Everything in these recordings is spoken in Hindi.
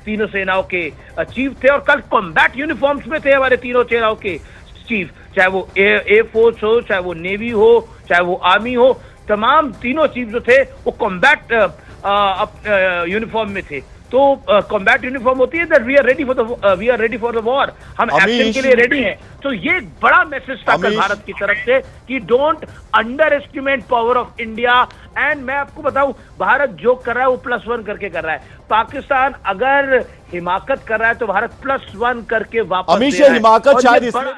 तीनों सेनाओं के चीफ थे, और कल कॉम्बैट यूनिफॉर्म्स में थे हमारे तीनों सेनाओं के चीफ, चाहे वो एयर फोर्स हो, चाहे वो नेवी हो, चाहे वो आर्मी हो, तमाम तीनों चीफ जो थे वो कॉम्बैट यूनिफॉर्म में थे। तो कॉम्बैट यूनिफॉर्म होती है that we are ready for the war, हम एक्शन के लिए रेडी हैं। तो ये एक बड़ा मैसेज था कल भारत की तरफ से कि don't under estimate power of India. And मैं आपको बताऊं, भारत जो कर रहा है वो +1 करके कर रहा है। पाकिस्तान अगर हिमाकत कर रहा है तो भारत +1 करके वापस अमित हिमाकत शायद इसमें।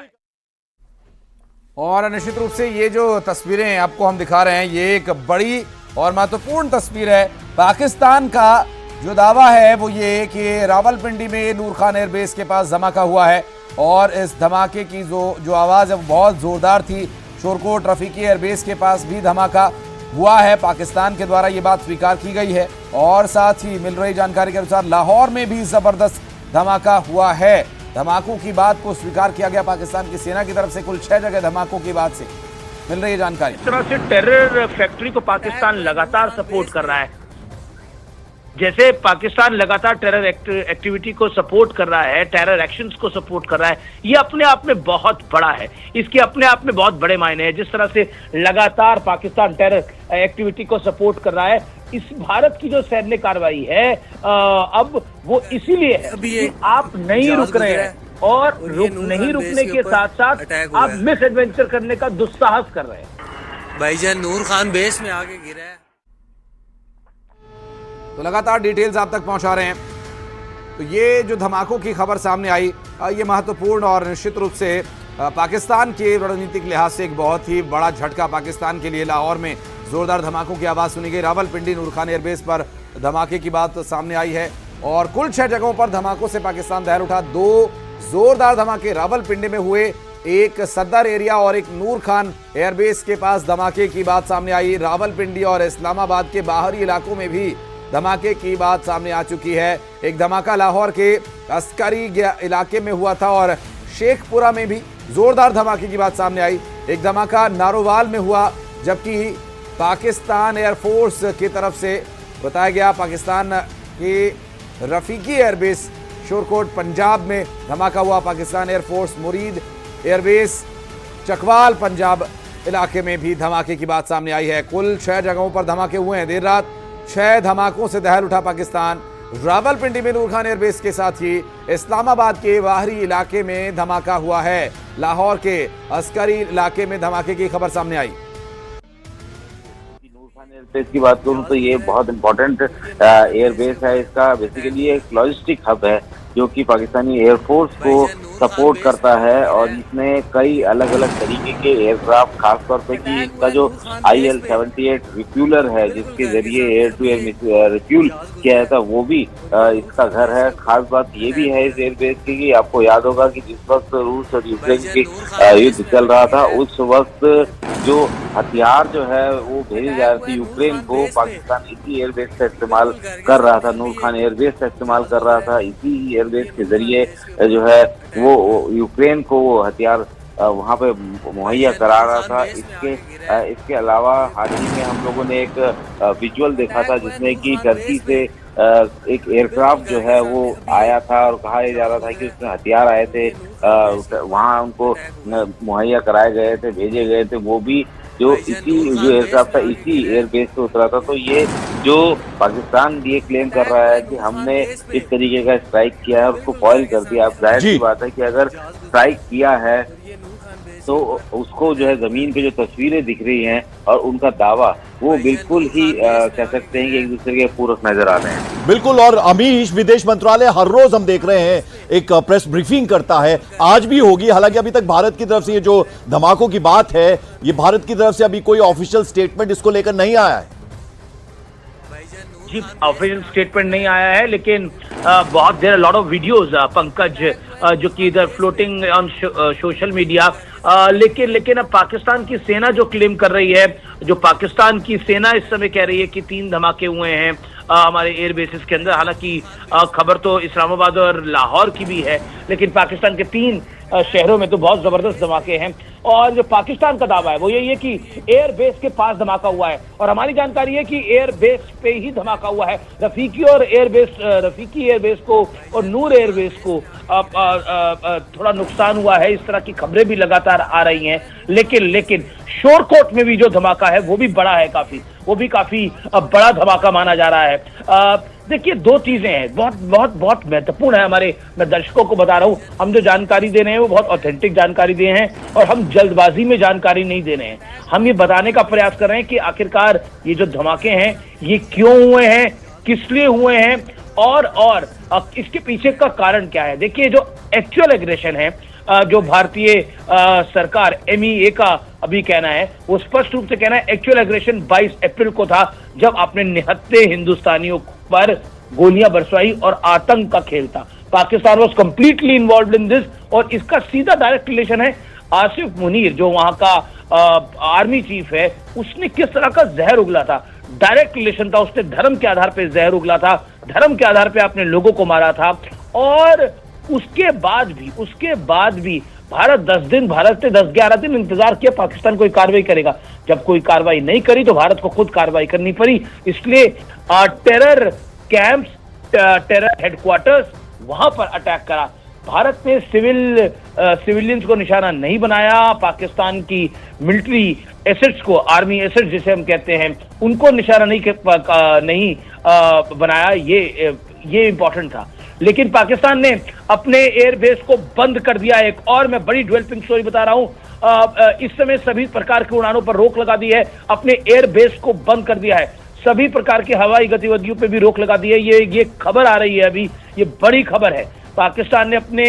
और निश्चित रूप से ये जो तस्वीरें आपको हम दिखा रहे हैं, ये एक बड़ी और महत्वपूर्ण तस्वीर है। पाकिस्तान का जो दावा है वो ये कि रावलपिंडी में नूर खान एयरबेस के पास धमाका हुआ है, और इस धमाके की जो आवाज़ है वो बहुत ज़ोरदार थी। शोरकोट रफीकी एयरबेस के पास भी धमाका हुआ है, पाकिस्तान के द्वारा ये बात स्वीकार की गई है। और साथ ही मिल रही जानकारी के अनुसार लाहौर में भी ज़बरदस्त धमाका हुआ है। धमाकों की बात को स्वीकार किया गया पाकिस्तान की सेना की तरफ से। कुल 6 जगह धमाकों की बात से मिल रही है जानकारी। इस तरह से टेरर फैक्ट्री को पाकिस्तान लगातार सपोर्ट कर रहा है, जैसे पाकिस्तान लगातार टेरर एक्टिविटी को सपोर्ट कर रहा है, टेरर एक्शंस को सपोर्ट कर रहा है, ये अपने आप में बहुत बड़ा है, इसके अपने आप में बहुत बड़े मायने हैं। जिस तरह से लगातार पाकिस्तान टेरर एक्टिविटी को सपोर्ट कर रहा है, इस भारत की जो सैन्य कार्रवाई है अब वो इसीलिए है कि आप नहीं रुक रहे हैं, और नहीं रुकने के साथ साथ आप मिस एडवेंचर करने का दुस्साहस कर रहे हैं। भाईजान नूर खान बेस में आके गिरा है। तो लगातार डिटेल्स आप तक पहुंचा रहे हैं। तो ये जो धमाकों की खबर सामने आई, ये महत्वपूर्ण और निश्चित रूप से पाकिस्तान के रणनीतिक लिहाज से एक बहुत ही बड़ा झटका पाकिस्तान के लिए। लाहौर में जोरदार धमाकों की आवाज़ सुनी गई। रावलपिंडी नूर खान एयरबेस पर धमाके की बात सामने आई है, और कुल 6 जगहों पर धमाकों से पाकिस्तान दहल उठा। 2 जोरदार धमाके रावलपिंडी में हुए, एक सदर एरिया और एक नूर खान एयरबेस के पास धमाके की बात सामने आई। रावलपिंडी और इस्लामाबाद के बाहरी इलाकों में भी धमाके की बात सामने आ चुकी है। एक धमाका लाहौर के अस्करी इलाके में हुआ था, और शेखपुरा में भी जोरदार धमाके की बात सामने आई। एक धमाका नारोवाल में हुआ, जबकि पाकिस्तान एयरफोर्स की तरफ से बताया गया पाकिस्तान की रफीकी एयरबेस शोरकोट पंजाब में धमाका हुआ। पाकिस्तान एयरफोर्स मुरीद एयरबेस चकवाल पंजाब इलाके में भी धमाके की बात सामने आई है। कुल 6 जगहों पर धमाके हुए हैं। देर रात 6 धमाकों से दहल उठा पाकिस्तान। रावलपिंडी में नूर खान एयरबेस के साथ ही इस्लामाबाद के बाहरी इलाके में धमाका हुआ है। लाहौर के अस्करी इलाके में धमाके की खबर सामने आई। नूर खान एयरबेस की बात करूं तो ये बहुत इंपॉर्टेंट एयरबेस है। इसका बेसिकली एक लॉजिस्टिक हब है जो कि पाकिस्तानी एयरफोर्स को सपोर्ट करता है, और इसमें कई अलग अलग तरीके के एयरक्राफ्ट, खासतौर पे कि इसका जो IL-78 रिफ्यूलर है जिसके जरिए एयर टू एयर रिफ्यूल किया जाता है, वो भी इसका घर है। खास बात ये भी है इस एयरबेस की कि आपको याद होगा कि जिस वक्त रूस और यूक्रेन की युद्ध चल रहा था, उस वक्त जो हथियार जो है वो भेजे जा रहे थे यूक्रेन को, पाकिस्तान इसी एयरबेस का इस्तेमाल कर रहा था, नूर खान एयरबेस का इस्तेमाल कर रहा था। इसी एयरबेस के जरिए जो है वो यूक्रेन को वो हथियार वहाँ पे मुहैया करा रहा था। इसके अलावा हाल ही में हम लोगों ने एक विजुअल देखा था जिसमें कि टर्की से एक एयरक्राफ्ट जो है वो आया था, और कहा जा रहा था कि उसमें हथियार आए थे, वहाँ उनको मुहैया कराए गए थे, भेजे गए थे। वो भी जो एयरक्राफ्ट था इसी एयरबेस से उतरा था। तो ये जो पाकिस्तान ये क्लेम कर रहा है कि हमने इस तरीके का स्ट्राइक किया है और उसको फॉइल कर दिया, अब जाहिर सी बात है कि अगर स्ट्राइक किया है तो उसको जो है जमीन पे जो तस्वीरें दिख रही हैं और उनका दावा वो बिल्कुल ही कह सकते हैं कि एक दूसरे के पूरक नजर आ रहे हैं। बिल्कुल। और अमीश, विदेश मंत्रालय हर रोज हम देख रहे हैं एक प्रेस ब्रीफिंग करता है, आज भी होगी। हालांकि अभी तक भारत की तरफ से ये जो धमाकों की बात है, ये भारत की तरफ से अभी कोई ऑफिशियल स्टेटमेंट इसको लेकर नहीं आया है। जी, ऑफिशियल स्टेटमेंट नहीं आया है, लेकिन बहुत there lot of videos Pankaj जो कि इधर फ्लोटिंग ऑन सोशल मीडिया, लेकिन अब पाकिस्तान की सेना जो क्लेम कर रही है, जो पाकिस्तान की सेना इस समय कह रही है कि 3 धमाके हुए हैं, हमारे एयर बेसिस के अंदर। हालांकि खबर तो इस्लामाबाद और लाहौर की भी है, लेकिन पाकिस्तान के 3 शहरों में तो बहुत जबरदस्त धमाके हैं। और जो पाकिस्तान का दावा है वो यही है कि एयर बेस के पास धमाका हुआ है, और हमारी जानकारी है कि एयर बेस पे ही धमाका हुआ है। रफीकी एयर बेस को और नूर एयर बेस को थोड़ा नुकसान हुआ है, इस तरह की खबरें भी लगातार आ रही हैं। लेकिन शोरकोट में भी जो धमाका है वो भी बड़ा है, वो भी काफी बड़ा धमाका माना जा रहा है। देखिए, 2 चीजें हैं, बहुत महत्वपूर्ण है। मैं दर्शकों को बता रहा हूं, हम जो जानकारी दे रहे हैं वो बहुत ऑथेंटिक जानकारी दे रहे हैं, और हम जल्दबाजी में जानकारी नहीं दे रहे हैं। हम ये बताने का प्रयास कर रहे हैं कि आखिरकार ये जो धमाके हैं ये क्यों हुए हैं, किस लिए हुए हैं, और इसके पीछे का कारण क्या है। देखिए, जो एक्चुअल एग्रेशन है, जो भारतीय सरकार MEA का अभी कहना है, वो स्पष्ट रूप से कहना है एक्चुअल एग्रेशन 22 अप्रैल को था, जब आपने निहत्थे हिंदुस्तानियों पर गोलियां बरसवाई और आतंक का खेल था। Pakistan was completely involved in this, और इसका सीधा डायरेक्ट रिलेशन है आसिफ मुनीर, जो वहां का आर्मी चीफ है, उसने किस तरह का जहर उगला था। डायरेक्ट रिलेशन था, उसने धर्म के आधार पर जहर उगला था, धर्म के आधार पर आपने लोगों को मारा था। और उसके बाद भी भारत ने 10-11 दिन इंतजार किया, पाकिस्तान कोई कार्रवाई करेगा। जब कोई कार्रवाई नहीं करी तो भारत को खुद कार्रवाई करनी पड़ी। इसलिए टेरर कैंप्स, टेरर हेडक्वार्टर्स, वहां पर अटैक करा। भारत ने सिविलियंस को निशाना नहीं बनाया, पाकिस्तान की मिलिट्री एसेट्स को, आर्मी एसेट्स जिसे हम कहते हैं, उनको निशाना नहीं बनाया। ये इंपॉर्टेंट था। लेकिन पाकिस्तान ने अपने एयर बेस को बंद कर दिया। एक और मैं बड़ी डेवलपिंग स्टोरी बता रहा हूं, इस समय सभी प्रकार की उड़ानों पर रोक लगा दी है, अपने एयर बेस को बंद कर दिया है, सभी प्रकार की हवाई गतिविधियों पे भी रोक लगा दी है। ये खबर आ रही है अभी, ये बड़ी खबर है। पाकिस्तान ने अपने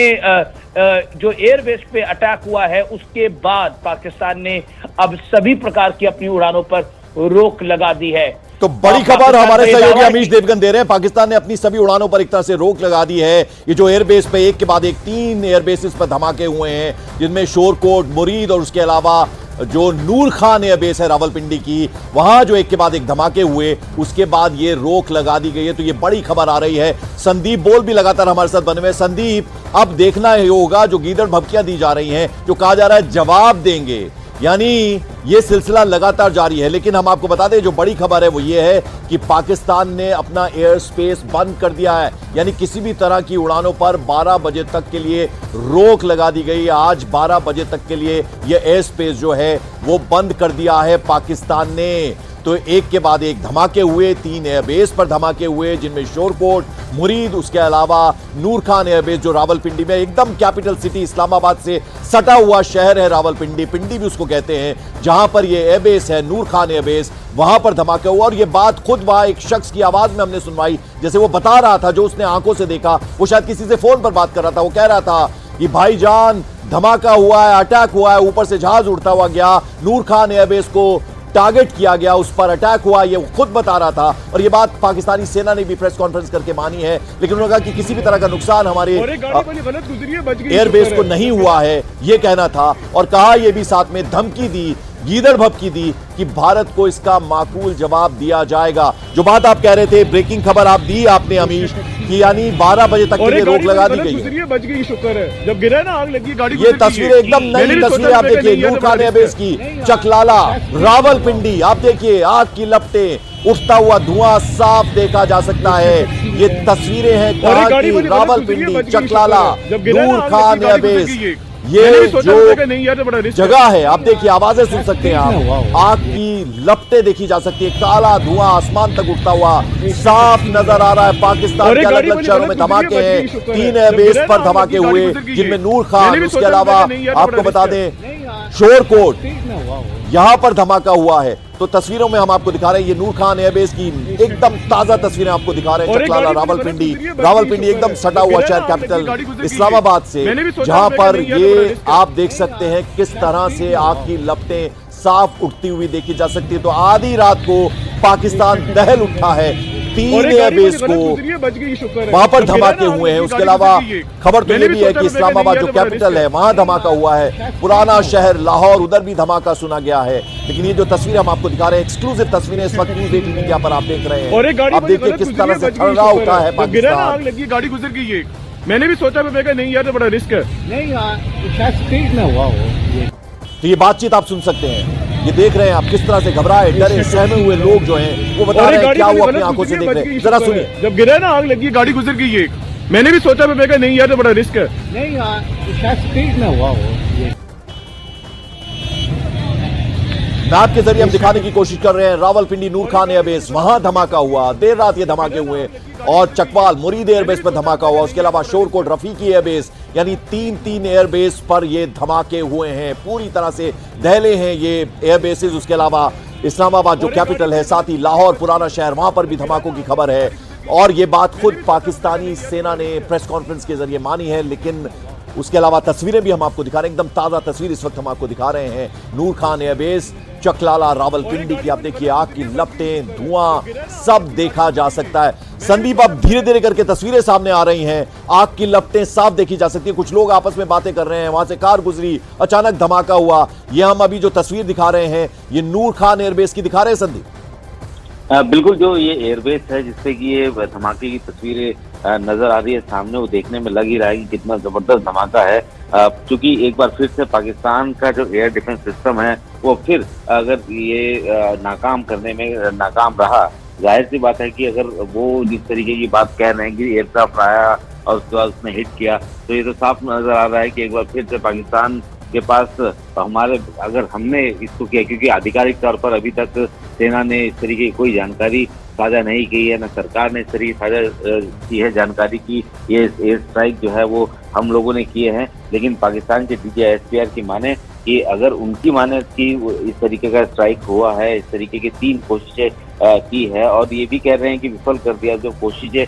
जो एयर बेस पे अटैक हुआ है उसके बाद पाकिस्तान ने अब सभी प्रकार की अपनी उड़ानों पर रोक लगा दी है। तो बड़ी खबर हमारे सहयोगी अमीश देवगन दे रहे हैं। पाकिस्तान ने अपनी सभी उड़ानों पर एक तरह से रोक लगा दी है। ये जो एयरबेस पे एक के बाद एक 3 एयरबेसेस पर धमाके हुए हैं, जिनमें शोरकोट, मुरीद और उसके अलावा जो नूर खान एयरबेस है रावलपिंडी की, वहां जो एक के बाद एक धमाके हुए, उसके बाद ये रोक लगा दी गई है। तो ये बड़ी खबर आ रही है। संदीप बोल भी लगातार हमारे साथ बने हुए। संदीप, अब देखना होगा जो गीदड़ भभकियां दी जा रही हैं, जो कहा जा रहा है जवाब देंगे, यानी ये सिलसिला लगातार जारी है। लेकिन हम आपको बता दें, जो बड़ी खबर है वो ये है कि पाकिस्तान ने अपना एयर स्पेस बंद कर दिया है, यानी किसी भी तरह की उड़ानों पर 12 बजे तक के लिए रोक लगा दी गई। आज 12 बजे तक के लिए ये एयर स्पेस जो है वो बंद कर दिया है पाकिस्तान ने। तो एक के बाद एक धमाके हुए, 3 एयरबेस पर धमाके हुए, जिनमें शोरकोट, मुरीद, उसके अलावा नूर खान एयरबेस जो रावलपिंडी में, एकदम कैपिटल सिटी इस्लामाबाद से सटा हुआ शहर है रावलपिंडी, पिंडी भी उसको कहते हैं, जहां पर ये एयरबेस है नूर खान एयरबेस, वहां पर धमाका हुआ। और ये बात खुद वहां एक शख्स की आवाज में हमने सुनवाई, जैसे वो बता रहा था, जो उसने आंखों से देखा, वो शायद किसी से फोन पर बात कर रहा था। वो कह रहा था कि भाईजान धमाका हुआ है, अटैक हुआ है, ऊपर से जहाज उड़ता हुआ गया, नूर खान एयरबेस को टारगेट किया गया, उस पर अटैक हुआ, ये खुद बता रहा था। और ये बात पाकिस्तानी सेना ने भी प्रेस कॉन्फ्रेंस करके मानी है। लेकिन उन्होंने कहा कि किसी भी तरह का नुकसान हमारे एयरबेस को नहीं हुआ है, ये कहना था। और कहा यह भी साथ में धमकी दी, गीदड़ भभकी दी कि भारत को इसका माकूल जवाब दिया जाएगा। जो बात आप कह रहे थे, ब्रेकिंग खबर आप दी आपने अमीश, कि यानी 12 बजे तक के लिए रोक लगा दी गई है। बच गई, शुक्र है। जब गिरा ना आग लगी, गाड़ी ये तस्वीरें एकदम नई तस्वीरें आप देखिए, नूर खान एयरबेस की, चकलाला, रावलपिंडी, आप देखिए आग की लपटें, उठता हुआ धुआं साफ देखा जा सकता है। ये तस्वीरें हैं कहां की, रावलपिंडी, चकलाला, नूर खान एयरबेस, ये जो जगह है, आप देखिए, आवाजें सुन सकते हैं आप, आग की लपटें देखी जा सकती है, काला धुआं आसमान तक उठता हुआ साफ नजर आ रहा है। पाकिस्तान के अलग अलग शहरों में धमाके हैं, 3 एयरबेस पर धमाके हुए, जिनमें नूर खान, उसके अलावा आपको बता दें शोरकोट, यहां पर धमाका हुआ है। तो तस्वीरों में हम आपको दिखा रहे हैं, ये नूर खान एयरबेस की एकदम ताजा तस्वीरें आपको दिखा रहे हैं। चकलाला, रावलपिंडी एकदम सटा हुआ शहर कैपिटल इस्लामाबाद से, जहां पर ये आप देख सकते हैं किस तरह से आग की लपटें साफ उठती हुई देखी जा सकती है। तो आधी रात को पाकिस्तान दहल उठा है, 3 और एक गाड़ी एयरबेस मुझे गलत को गुजरी है, बच गई, शुक्र है। वहां पर जब गिरा धमाके ना, हुए हैं। ये उसके गाड़ी अलावा गुजर गई है। खबर तो मैंने ये भी भी है सोचा कि मैं इस्लामाबाद नहीं जो यार, बड़ा कैपिटल रिस्क है वहां धमाका हुआ है। पुराना शहर लाहौर उधर भी धमाका सुना गया है। लेकिन ये जो तस्वीर हम आपको दिखा रहे हैं, एक्सक्लूसिव तस्वीरें इस वक्त न्यूज़ 18 इंडिया पर आप देख रहे और हैं। एक गाड़ी आप मुझे देखिए गलत किस गुजरी तरह है, से बच गई, ठर्रा शुक्र उठा है जब गिरा ना, आग पाकिस्तान। लगी, गाड़ी गुजर गई है। मैंने भी सोचा मैं कहा नहीं यार, तो बड़ा रिस्क है। नहीं शायद स्पीड में हुआ हो ये। तो ये बातचीत आप सुन सकते हैं। ये देख रहे हैं आप किस तरह से घबराए डरे सहमे हुए लोग जो हैं वो बता और रहे एक हैं गाड़ी क्या मुझे वो अपनी गलत आंखों से गुजरी देख है, रहे बच हैं। गई, जरा शुक्र सुनिए। है। जब गिरा ना, आग लगी, गाड़ी गुजर गई है। मैंने भी सोचा मैं कहा नहीं यार, तो बड़ा रिस्क है। नहीं शायद स्पीड में हुआ हो ये। मैप के जरिए हम दिखाने की कोशिश कर रहे हैं। रावलपिंडी नूर खान एयरबेस, वहां धमाका हुआ। देर रात ये धमाके हुए और चकवाल मुरीद एयरबेस पर धमाका हुआ। उसके अलावा शोरकोट रफीकी एयरबेस, यानी तीन एयरबेस पर ये धमाके हुए हैं। पूरी तरह से दहले हैं ये एयरबेसेस। उसके अलावा इस्लामाबाद जो कैपिटल है, साथ ही लाहौर पुराना शहर, वहां पर भी धमाकों की खबर है। और ये बात खुद पाकिस्तानी सेना ने प्रेस कॉन्फ्रेंस के जरिए मानी है। लेकिन उसके अलावा तस्वीरें भी हम आपको दिखा रहे हैं। एकदम ताजा तस्वीर इस वक्त हम आपको दिखा रहे हैं। नूर खान एयरबेस, चकलाला, रावलपिंडी की आप देखिए आग की लपटें, धुआं सब देखा जा सकता है। संदीप, अब धीरे धीरे करके तस्वीरें सामने आ रही हैं। आग की लपटें साफ देखी जा सकती है। कुछ लोग आपस में बातें कर रहे हैं। वहां से कार गुजरी, अचानक धमाका हुआ। ये हम अभी जो तस्वीर दिखा रहे हैं ये नूर खान एयरबेस की दिखा रहे हैं संदीप। बिल्कुल, जो ये एयरबेस है जिससे कि ये धमाके की तस्वीरें नजर आ रही है सामने, वो देखने में लग ही रहा है कि कितना जबरदस्त धमाका है। क्योंकि एक बार फिर से पाकिस्तान का जो एयर डिफेंस सिस्टम है वो फिर अगर ये नाकाम करने में नाकाम रहा, जाहिर सी बात है कि अगर वो जिस तरीके की बात कह रहे हैं कि एयरक्राफ्ट आया और उसके बाद उसने हिट किया, तो ये तो साफ नजर आ रहा है कि एक बार फिर से पाकिस्तान के पास हमारे, अगर हमने इसको किया, क्योंकि आधिकारिक तौर पर अभी तक सेना ने इस तरीके की कोई जानकारी साझा नहीं की है, न सरकार ने इस तरीके साझा की है जानकारी की ये एयर स्ट्राइक जो है वो हम लोगों ने किए हैं। लेकिन पाकिस्तान के DGISPR की माने कि अगर उनकी माने कि इस तरीके का स्ट्राइक हुआ है, इस तरीके की 3 कोशिशें की है और ये भी कह रहे हैं कि विफल कर दिया। जो कोशिशें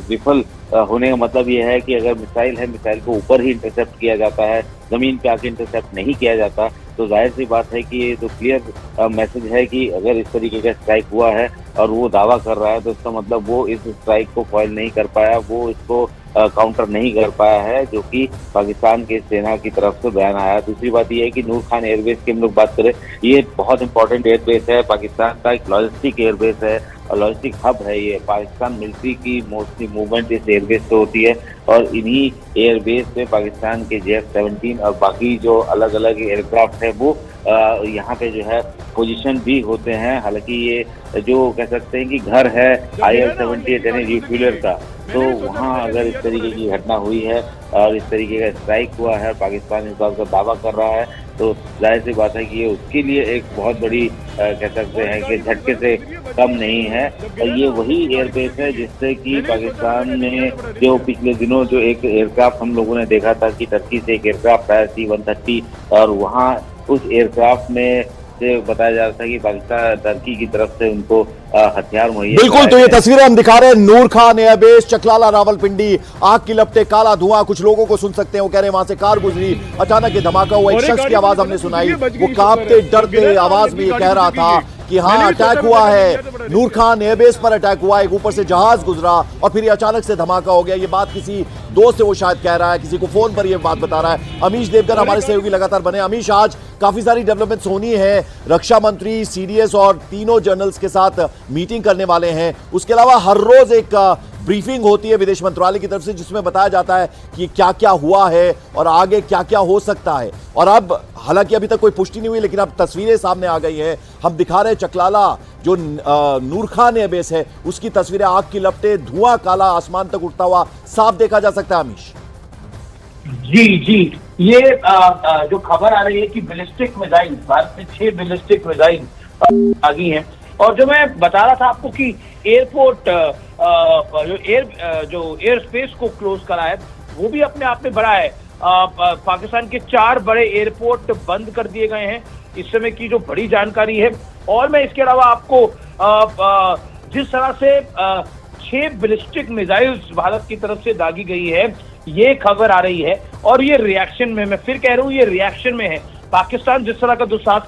विफल होने का मतलब ये है कि अगर मिसाइल है, मिसाइल को ऊपर ही इंटरसेप्ट किया जाता है, जमीन पे आके इंटरसेप्ट नहीं किया जाता, तो जाहिर सी बात है कि ये तो क्लियर मैसेज है कि अगर इस तरीके का स्ट्राइक हुआ है और वो दावा कर रहा है तो इसका मतलब वो इस स्ट्राइक को फॉइल नहीं कर पाया, वो इसको काउंटर नहीं कर पाया है, जो कि पाकिस्तान की सेना की तरफ से बयान आया। दूसरी बात यह है कि नूर खान एयरबेस की हम लोग बात करें, ये बहुत इंपॉर्टेंट एयरबेस है, पाकिस्तान का एक लॉजिस्टिक एयरबेस है और लॉजिस्टिक हब है। ये पाकिस्तान मिलिट्री की मोस्टली मूवमेंट इस एयरबेस से होती है और इन्हीं एयरबेस पे पाकिस्तान के JF-17 और बाकी जो अलग अलग एयरक्राफ्ट है वो यहाँ पे जो है पोजीशन भी होते हैं। हालांकि ये जो कह सकते हैं कि घर है IL-78 यानी रिफ्यूलर का, तो वहाँ अगर इस तरीके की घटना हुई है और इस तरीके का स्ट्राइक हुआ है, पाकिस्तान इस बात का दावा कर रहा है, तो जाहिर सी बात है कि ये उसके लिए एक बहुत बड़ी कह सकते हैं कि झटके से कम नहीं है। और ये वही एयरबेस है जिससे कि पाकिस्तान ने जो पिछले दिनों जो एक एयरक्राफ्ट हम लोगों ने देखा था कि टर्की से एक एयरक्राफ्ट आया C-130 और वहाँ उस एयरक्राफ्ट में से बताया जा रहा था कि पाकिस्तान टर्की की तरफ से उनको हथियार मुहैया। बिल्कुल, तो ये तस्वीरें हम दिखा रहे हैं नूर खान एयरबेस, चकलाला, रावलपिंडी। आग की लपटें, काला धुआं, कुछ लोगों को सुन सकते हैं, वो कह रहे हैं वहां से कार गुजरी, अचानक ये धमाका हुआ। एक शख्स की आवाज हमने सुनाई, वो कांपते डरते आवाज में ये कह रहा था कि हाँ अटैक हुआ है, नूर खान एयरबेस पर अटैक हुआ, एक ऊपर से जहाज गुजरा और फिर ये अचानक से धमाका हो गया। ये बात किसी दोस्त से वो शायद कह रहा है, किसी को फोन पर ये बात बता रहा है। अमीश देवकर हमारे सहयोगी लगातार बने। अमीश, आज काफी सारी डेवलपमेंट्स होनी है, रक्षा मंत्री, CDS और तीनों जनरल्स के साथ मीटिंग करने वाले हैं। उसके अलावा हर रोज एक ब्रीफिंग होती है विदेश मंत्रालय की तरफ से जिसमें बताया जाता है कि क्या क्या हुआ है और आगे क्या क्या हो सकता है। और अब हालांकि अभी तक कोई पुष्टि नहीं हुई, लेकिन अब तस्वीरें सामने आ गई हैं। हम दिखा रहे हैं चकलाला जो नूर खान एयरबेस है उसकी तस्वीरें, आग की लपटें, धुआं काला आसमान तक उठता हुआ साफ देखा जा सकता है। अमीश जी, ये जो खबर आ रही है कि बैलिस्टिक मिसाइल, भारत में 6 बैलिस्टिक मिसाइल आ गई हैं। और जो मैं बता रहा था आपको कि एयरपोर्ट जो एयर स्पेस को क्लोज करा है वो भी अपने आप में बड़ा है। पाकिस्तान के 4 बड़े एयरपोर्ट बंद कर दिए गए हैं इस समय की जो बड़ी जानकारी है। और मैं इसके अलावा आपको जिस तरह से 6 बैलिस्टिक मिसाइल्स भारत की तरफ से दागी गई है ये खबर आ रही है और ये रिएक्शन में, मैं फिर कह रहा हूँ ये रिएक्शन में है। पाकिस्तान जिस तरह का दुस्साहस